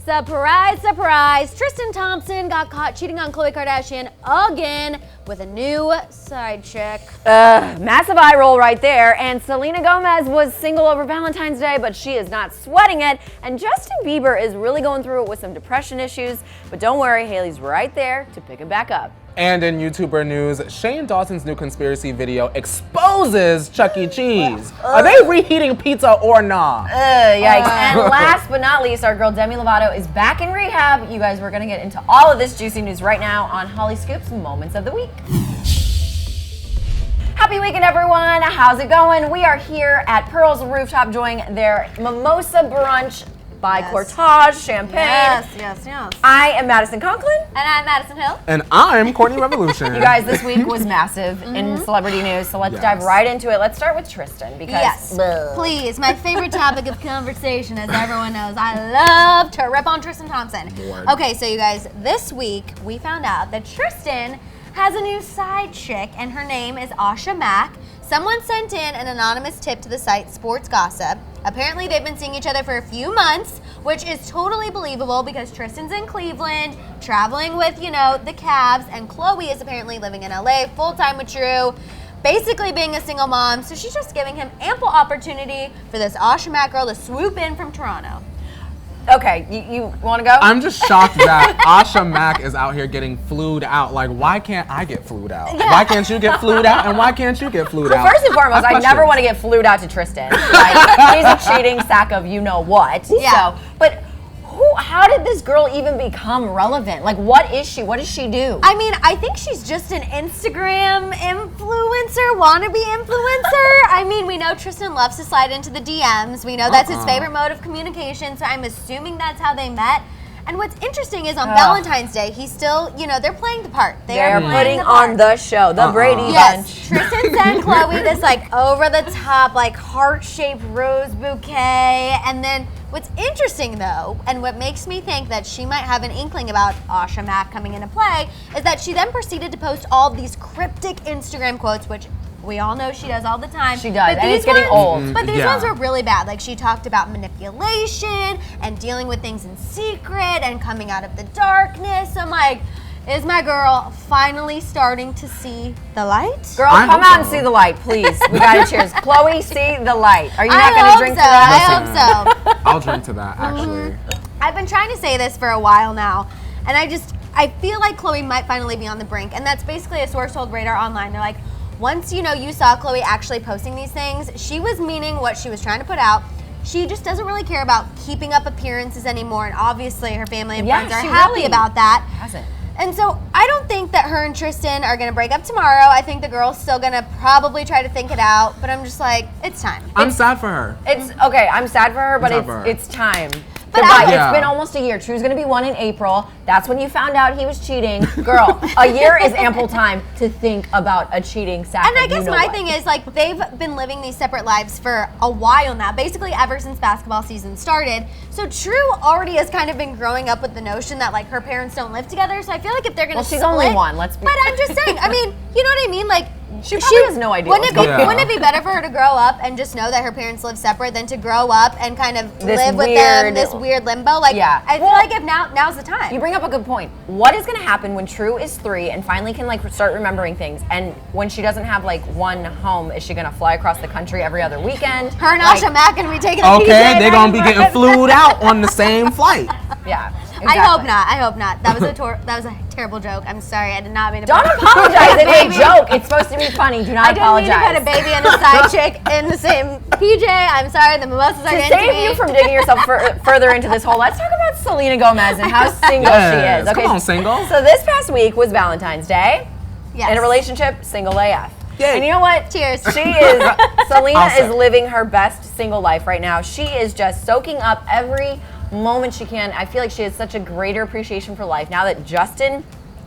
Surprise, surprise. Tristan Thompson got caught cheating on Khloe Kardashian again with a new side chick. Massive eye roll right there. And Selena Gomez was single over Valentine's Day, but she is not sweating it. And Justin Bieber is really going through it with some depression issues. But don't worry, Hailey's right there to pick him back up. And in YouTuber news, Shane Dawson's new conspiracy video exposes Chuck E. Cheese. Are they reheating pizza or not? Yikes. And last but not least, our girl Demi Lovato is back in rehab. You guys, we're gonna get into all of this juicy news right now on Hollyscoop's Moments of the Week. Happy weekend, everyone. How's it going? We are here at Pearl's Rooftop enjoying their mimosa brunch by Cortage Champagne. Yes. I am Madison Conklin. And I'm Madison Hill. And I'm Courtney Revolution. You guys, this week was massive in celebrity news, so let's dive right into it. Let's start with Tristan because please, my favorite topic of conversation, as everyone knows, I love to rip on Tristan Thompson. Okay, so you guys, this week we found out that Tristan has a new side chick, and her name is Asha Mack. Someone sent in an anonymous tip to the site Sports Gossip. Apparently they've been seeing each other for a few months, which is totally believable because Tristan's in Cleveland, traveling with, the Cavs, and Khloe is apparently living in LA full-time with Drew, basically being a single mom, so she's just giving him ample opportunity for this Asha Mack girl to swoop in from Toronto. Okay, you want to go? I'm just shocked that Asha Mack is out here getting flued out. Like, why can't I get flued out? Yeah. Why can't you get flued out? And why can't you get flued out? First and foremost, I never want to get flued out to Tristan. Like, he's a cheating sack of you-know-what. Yeah. So, but how did this girl even become relevant? Like, what is she? What does she do? I mean, I think she's just an Instagram influencer, wannabe influencer. I mean, we know Tristan loves to slide into the DMs. We know that's his favorite mode of communication, so I'm assuming that's how they met. And what's interesting is on Valentine's Day, he's still, they're playing the part. They're putting on the show, the Brady Bunch. Tristan sent Khloe this over-the-top, heart-shaped rose bouquet. And then what's interesting though, and what makes me think that she might have an inkling about Asha Mack coming into play, is that she then proceeded to post all of these cryptic Instagram quotes, which we all know she does all the time. She does, and it's getting old. But these ones were really bad. Like, she talked about manipulation and dealing with things in secret and coming out of the darkness. I'm like, is my girl finally starting to see the light? Girl, come out and see the light, please. We gotta cheers. Chloe, see the light. Are you not gonna drink to that? I hope so. I'll drink to that, actually. I've been trying to say this for a while now, and I feel like Khloe might finally be on the brink, and that's basically a source told Radar Online. They're like, once you saw Khloe actually posting these things, she was meaning what she was trying to put out. She just doesn't really care about keeping up appearances anymore, and obviously her family and friends are happy about that. Hasn't. And so I don't think that her and Tristan are gonna break up tomorrow. I think the girl's still gonna probably try to think it out, but I'm just like, it's time. I'm sad for her. It's okay, I'm sad for her, but it's time. But it's been almost a year. Drew's gonna be 1 in April. That's when you found out he was cheating. Girl, a year is ample time to think about a cheating sack. And I guess my thing is, they've been living these separate lives for a while now, basically ever since basketball season started. So Drew already has kind of been growing up with the notion that her parents don't live together. So I feel like if they're gonna she's split, only one. Let's be. But I'm just saying. I mean, you know what I mean? She probably has no idea. Wouldn't it be better for her to grow up and just know that her parents live separate than to grow up and kind of live with them this weird limbo? I feel like if now's the time. You bring up a good point. What is going to happen when True is 3 and finally can start remembering things? And when she doesn't have one home, is she going to fly across the country every other weekend? Her and Asha Mack going to be taking a PJ. Okay, they're going to be getting flued out on the same flight. Yeah. Exactly. I hope not. That was a terrible joke. I'm sorry. I did not mean to. Don't apologize. It's a joke. It's supposed to be funny. Do not apologize. I didn't mean to put a baby and a side chick in the same PJ. I'm sorry. The mimosas are getting to me. To save you from digging yourself further into this hole, let's talk about Selena Gomez and how single she is. Okay, come on, single. So this past week was Valentine's Day. Yes. In a relationship, single AF. Yay. And you know what? Cheers. Selena is living her best single life right now. She is just soaking up every moment she can. I feel like she has such a greater appreciation for life now that Justin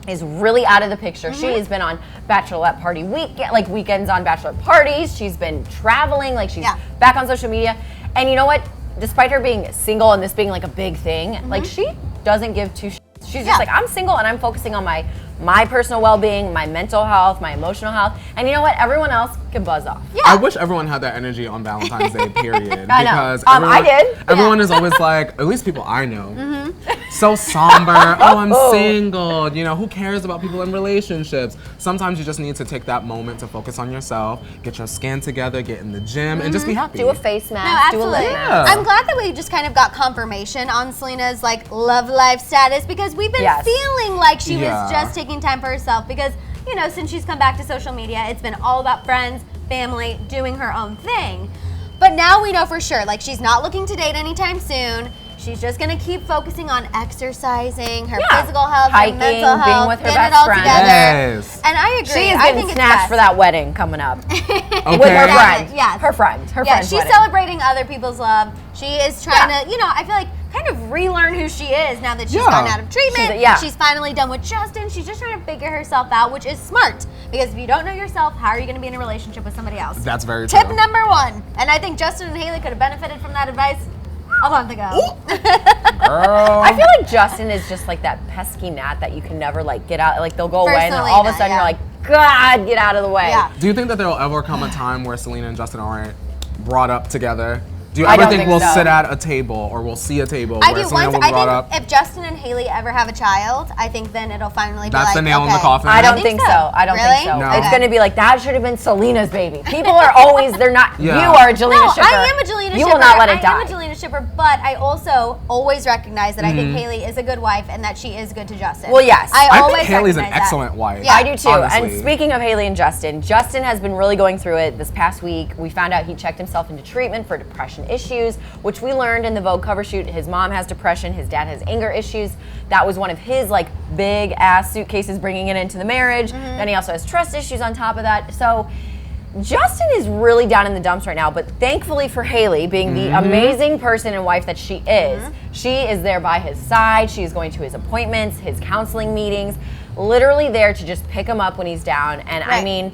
is really out of the picture. She has been on bachelorette party weekends on bachelorette parties. She's been traveling, she's back on social media. And you know what? Despite her being single and this being a big thing, she doesn't give two shits. She's just I'm single and I'm focusing on my my personal well-being, my mental health, my emotional health, and you know what? Everyone else can buzz off. Yeah. I wish everyone had that energy on Valentine's Day, period. I know. Because I did. Everyone is always like, at least people I know, so somber. Oh, I'm single. You know, who cares about people in relationships? Sometimes you just need to take that moment to focus on yourself, get your skin together, get in the gym, and just be happy. Do a face mask. No, do a lip absolutely. mask. I'm glad that we just kind of got confirmation on Selena's like love life status, because we've been feeling like she was just taking time for herself, because you know, since she's come back to social media, it's been all about friends, family, doing her own thing. But now we know for sure, like, she's not looking to date anytime soon. She's just gonna keep focusing on exercising, her physical health, hiking, her mental health, being with her getting it best all friend. together. Yes. And I agree. She is I getting think snatched it's for that wedding coming up with Okay. her friend. Yes. Her friend. Her Yeah, friend's she's wedding. celebrating other people's love. She is trying to, you know, I feel like kind of relearn who she is now that she's gone out of treatment. She's finally done with Justin. She's just trying to figure herself out, which is smart. Because if you don't know yourself, how are you going to be in a relationship with somebody else? That's very true. Tip number 1. And I think Justin and Haley could have benefited from that advice a month ago. Girl. I feel like Justin is just like that pesky gnat that you can never like get out. Like they'll go away and then Selena, all of a sudden you're like, God, get out of the way. Yeah. Do you think that there will ever come a time where Selena and Justin aren't brought up together? Do you I ever don't think think we'll so. sit at a table or we'll see a table I where do. Selena Once will be brought I up? think if Justin and Haley ever have a child, I think then it'll finally be That's like, the nail in the okay. coffin. I don't think so. I don't Really? think so. No. It's Okay. going to be like, that should have been Selena's baby. People are always, they're not, Yeah. you are a Jelena No, shipper. I am a Jelena shipper. You will not let it die. I am a Jelena shipper, but I also always recognize that I think Haley is a good wife and that she is good to Justin. Well, yes. I always think Haley's an recognize that. excellent wife. Yeah. I do too. Honestly. And speaking of Haley and Justin, Justin has been really going through it this past week. We found out he checked himself into treatment for depression issues, which we learned in the Vogue cover shoot. His mom has depression, his dad has anger issues. That was one of his like big ass suitcases bringing it into the marriage. Then he also has trust issues on top of that. So Justin is really down in the dumps right now, but thankfully for Haley, being the amazing person and wife that she is there by his side. She is going to his appointments, his counseling meetings, literally there to just pick him up when he's down. And I mean,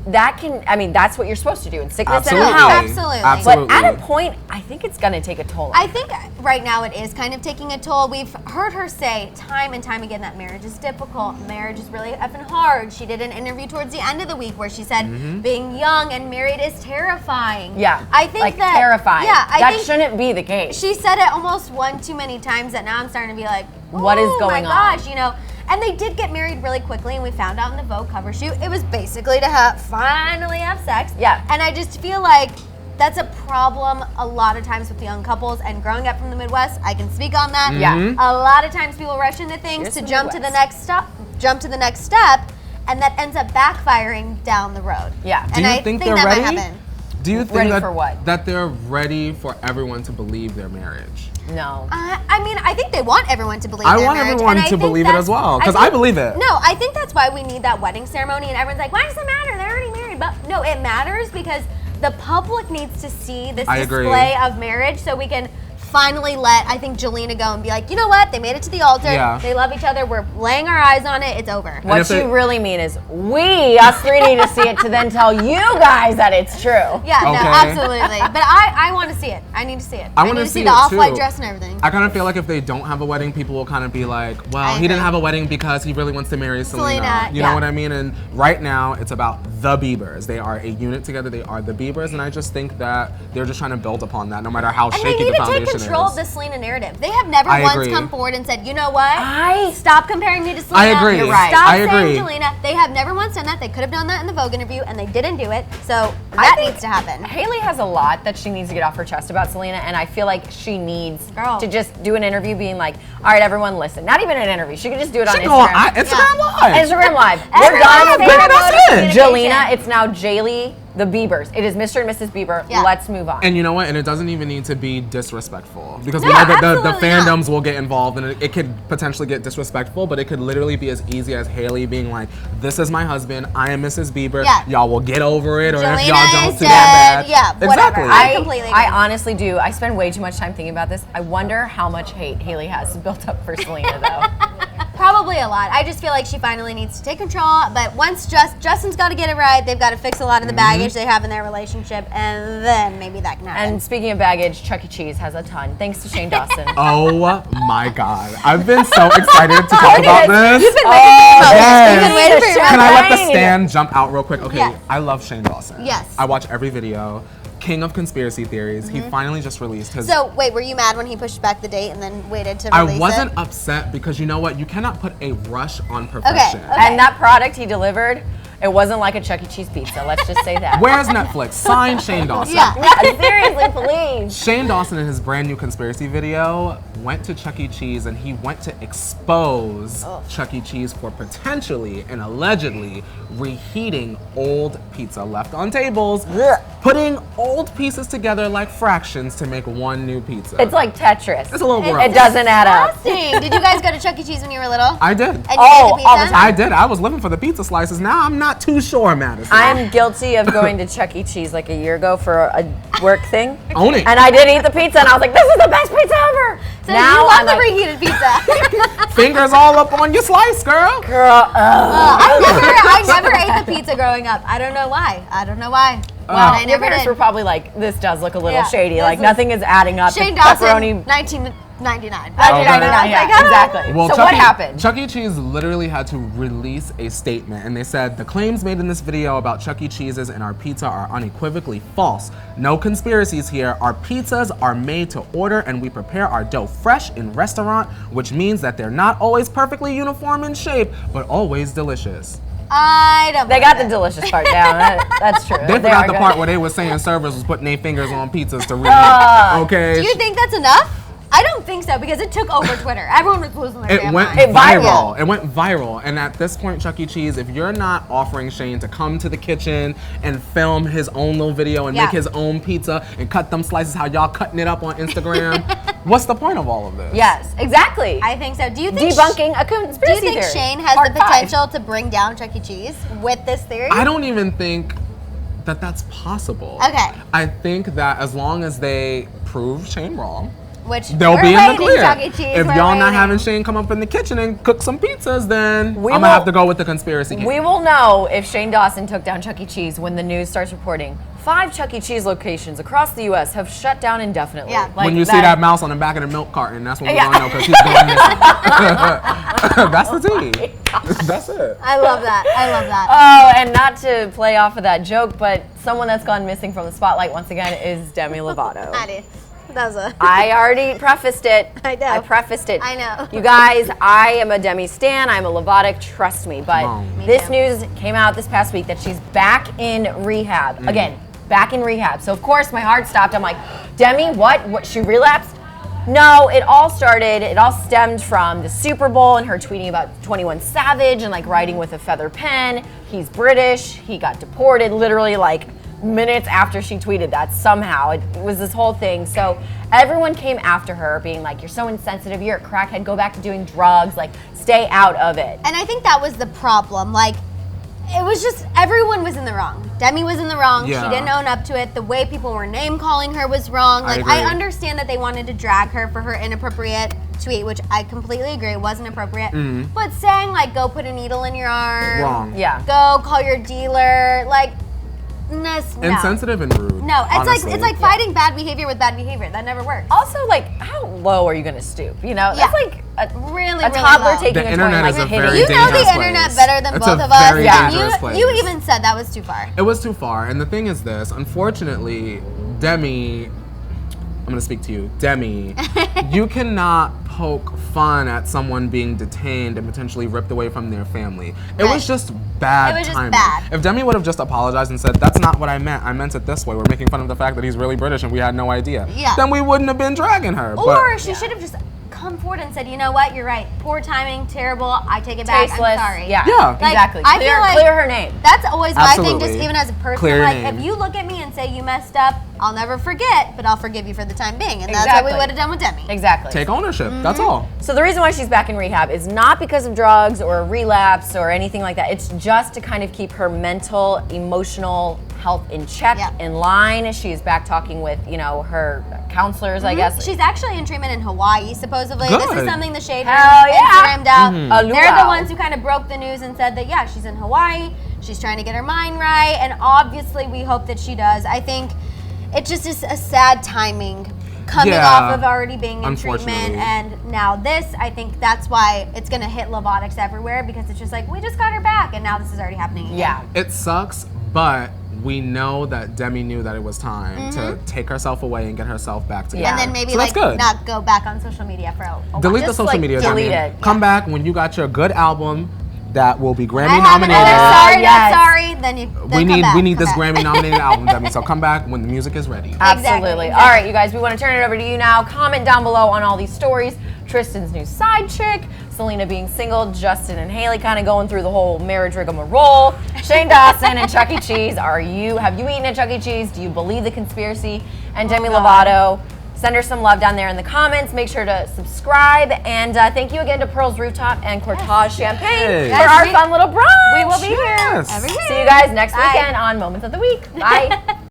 that's what you're supposed to do in sickness and in health. Absolutely. But at a point, I think it's going to take a toll on I her. think right now it is kind of taking a toll. We've heard her say time and time again that marriage is difficult. Marriage is really effing hard. She did an interview towards the end of the week where she said being young and married is terrifying. Yeah, I think like that terrifying. Yeah, that shouldn't be the case. She said it almost one too many times that now I'm starting to be like, What is going my on? gosh, you know. And they did get married really quickly, and we found out in the Vogue cover shoot it was basically to finally have sex. Yeah. And I just feel like that's a problem a lot of times with young couples. And growing up from the Midwest, I can speak on that. Yeah. A lot of times people rush into things Here's to the jump to the Midwest. next step, and that ends up backfiring down the road. Yeah. And Do you I think think they're that ready? might happen. Do you think Ready that, for what? that they're ready for everyone to believe their marriage? No. I mean, I think they want everyone to believe I their want marriage, everyone and I to think believe it that's- as well, because I think- believe it. No, I think that's why we need that wedding ceremony, and everyone's like, why does it matter? They're already married. But no, it matters because the public needs to see this I agree. display of marriage so we can finally let, I think, Jelena go and be like, you know what? They made it to the altar. Yeah. They love each other. We're laying our eyes on it. It's over. What if they- you really mean is us three need to see it to then tell you guys that it's true. Yeah, no, Okay. absolutely. But I want to see it. I need to see it. I need wanna to see the it, off-white too. dress and everything. I kind of feel like if they don't have a wedding, people will kind of be like, well, I he didn't agree. have a wedding because he really wants to marry Selena. Selena, You know yeah. what I mean? And right now, it's about the Biebers. They are a unit together. They are the Biebers. And I just think that they're just trying to build upon that, no matter how And they shaky need the to take foundation control is. of the Selena narrative. They have never I once agree. come forward and said, you know what? I Stop comparing me to Selena. I agree. You're right. Stop I saying agree. Jelena. They have never once done that. They could have done that in the Vogue interview, and they didn't do it. So that think needs to happen. Haley has a lot that she needs to get off her chest about Selena, and I feel like she needs Girl. to just do an interview being like, all right, everyone listen. Not even an interview. She could just do it on She go on Instagram. Instagram Live. Instagram Live. Everyone We're done. has with their that's mode of it. Jelena, communication. it's now Jaylee, the Biebers. It is Mr. and Mrs. Bieber. Yeah. Let's move on. And you know what? And it doesn't even need to be disrespectful, because No, we know that the absolutely fandoms will get involved, and it could potentially get disrespectful. But it could literally be as easy as Haley being like, "This is my husband. I am Mrs. Bieber. Yeah. Y'all will get over it, or if Jelena y'all don't, is too dead. bad." Yeah, whatever. Exactly. I completely agree. I honestly do. I spend way too much time thinking about this. I wonder how much hate Haley has built up for Selena, though. Probably a lot. I just feel like she finally needs to take control. But once Justin's got to get it right, they've got to fix a lot of the baggage they have in their relationship, and then maybe that can happen. And speaking of baggage, Chuck E. Cheese has a ton, thanks to Shane Dawson. Oh my God. I've been so excited to talk about this. You've been waiting for your moment. You've been waiting for your Can I let the Shane. stand jump out real quick? Okay, Yes. I love Shane Dawson. Yes. I watch every video. King of conspiracy theories. He finally just released his... So, wait, were you mad when he pushed back the date and then waited to I release wasn't it? upset because you know what? You cannot put a rush on perfection. Okay. And that product he delivered, it wasn't like a Chuck E. Cheese pizza. Let's just say that. Where's Netflix? Sign Shane Dawson. Yeah. Seriously, please. Shane Dawson in his brand new conspiracy video went to Chuck E. Cheese and he went to expose Chuck E. Cheese for potentially and allegedly reheating old pizza left on tables, putting old pieces together like fractions to make one new pizza. It's like Tetris. It's a little gross. It doesn't add up. Disgusting. Did you guys go to Chuck E. Cheese when you were little? I did. And you Oh, ate the pizza? all the time. I did. I was living for the pizza slices. Now I'm not too sure, Madison. I'm guilty of going to Chuck E. Cheese like a year ago for a work thing. Own it. And I did eat the pizza and I was like, this is the best pizza ever. So now you love I'm the like, reheated pizza. Fingers all up on your slice, girl. girl, I never ate the pizza growing up. I don't know why. Well, I your never parents did. were probably like, this does look a little Yeah, shady. this Like is- nothing is adding up. Shane The Dawson, pepperoni. 1999. Yeah, exactly. Well, so Chuck what E. happened? Chuck E. Cheese literally had to release a statement, and they said the claims made in this video about Chuck E. Cheese's and our pizza are unequivocally false. No conspiracies here. Our pizzas are made to order, and we prepare our dough fresh in restaurant, which means that they're not always perfectly uniform in shape, but always delicious. I don't They believe got the it. delicious part down. That's true. They are forgot the good. part where they were saying servers was putting their fingers on pizzas to reheat. Okay. Do you think that's enough? I don't think so because it took over Twitter. Everyone was losing their It damn went mind. viral. It went viral. And at this point, Chuck E. Cheese, if you're not offering Shane to come to the kitchen and film his own little video and Yeah. make his own pizza and cut them slices how y'all cutting it up on Instagram, what's the point of all of this? Yes, exactly. I think so. Do you think Debunking a Do you conspiracy think theory. Shane has Part the five. potential to bring down Chuck E. Cheese with this theory? I don't even think that that's possible. Okay. I think that as long as they prove Shane wrong, Which they'll we're be in the waiting, clear. Chuck E. Cheese, If we're y'all not waiting. having Shane come up in the kitchen and cook some pizzas, then I'm We gonna will- have to go with the conspiracy game. We will know if Shane Dawson took down Chuck E. Cheese when the news starts reporting 5 Chuck E. Cheese locations across the U.S. have shut down indefinitely. Yeah. When you see that mouse on the back of the milk carton, that's when we're gonna know because he's going missing. That's the tea. That's it. I love that. I love that. Oh, and not to play off of that joke, but someone that's gone missing from the spotlight once again is Demi Lovato. Addy. That was a. I already prefaced it. I know. I prefaced it. I know. You guys, I am a Demi stan. I'm a Lovatic. Trust me. But on. Me this too. news came out this past week that she's back in rehab. Again, back in rehab. So of course my heart stopped. I'm like, Demi, what? What? She relapsed? No, it all stemmed from the Super Bowl and her tweeting about 21 Savage and like writing with a feather pen. He's British. He got deported literally like minutes after she tweeted that somehow. It was this whole thing. So everyone came after her being like, you're so insensitive, you're a crackhead, go back to doing drugs, like stay out of it. And I think that was the problem. Like, it was just everyone was in the wrong. Demi was in the wrong. Yeah. She didn't own up to it. The way people were name calling her was wrong. Like, agree. I understand that they wanted to drag her for her inappropriate tweet, which I completely agree wasn't appropriate. But saying like, go put a needle in your arm. Wrong. Yeah. Go call your dealer. Like, no. Insensitive and rude. No, honestly. it's like fighting bad behavior with bad behavior. That never works. Also, like, how low are you gonna stoop? You know, Yeah. that's like a Really, a really toddler low. taking The a toy internet and like is a hitting very You it. know the dangerous internet place. better than It's both a of us. very And dangerous place. you even said that was too far. It was too far. And the thing is this, unfortunately, Demi, I'm gonna speak to you. Demi, you cannot poke fun at someone being detained and potentially ripped away from their family. It Right. was just bad It was just timing. bad. If Demi would have just apologized and said, that's not what I meant it this way, we're making fun of the fact that he's really British and we had no idea, Yeah. then we wouldn't have been dragging her. Or she should have just come forward and said, you know what, you're right. Poor timing, terrible. I take it back. Tasteless. I'm sorry. Yeah, Yeah. Like, exactly. I feel like- clear her name. That's always my thing, Absolutely. just even as a person. Clear your Like, name. if you look at me and say you messed up, I'll never forget, but I'll forgive you for the time being. And that's what we Exactly. would have done with Demi. Exactly. take ownership, Mm-hmm. that's all. So the reason why she's back in rehab is not because of drugs or a relapse or anything like that. It's just to kind of keep her mental, emotional health in check, in line. She's back talking with, you know, her counselors, I guess. She's actually in treatment in Hawaii, supposedly. Good. This is something the Shade Room yeah. Instagrammed out. They're the Luau. ones who kind of broke the news and said that, yeah, she's in Hawaii. She's trying to get her mind right. And obviously, we hope that she does. I think it just is a sad timing coming off of already being in treatment. And now this, I think that's why it's going to hit Lovotics everywhere, because it's just like, we just got her back. And now this is already happening again. Yeah. It sucks, but we know that Demi knew that it was time to take herself away and get herself back together. And then maybe so like good. not go back on social media for a while. Delete the Just, social like, media. delete Demi. it. Come back when you got your good album that will be Grammy I have nominated. another sorry, Yes. not sorry. Then you. Then We need this come back. Grammy nominated album, Demi. So come back when the music is ready. Absolutely. Exactly. All right, you guys, we want to turn it over to you now. Comment down below on all these stories. Tristan's new side chick, Selena being single, Justin and Haley kind of going through the whole marriage rigmarole, Shane Dawson and Chuck E. Cheese. Have you eaten at Chuck E. Cheese? Do you believe the conspiracy? And Demi Lovato. Send her some love down there in the comments. Make sure to subscribe. And thank you again to Pearl's Rooftop and Cortage Champagne for our fun little brunch. We will be here Yes. every week. See you guys next Bye. weekend on Moments of the Week. Bye.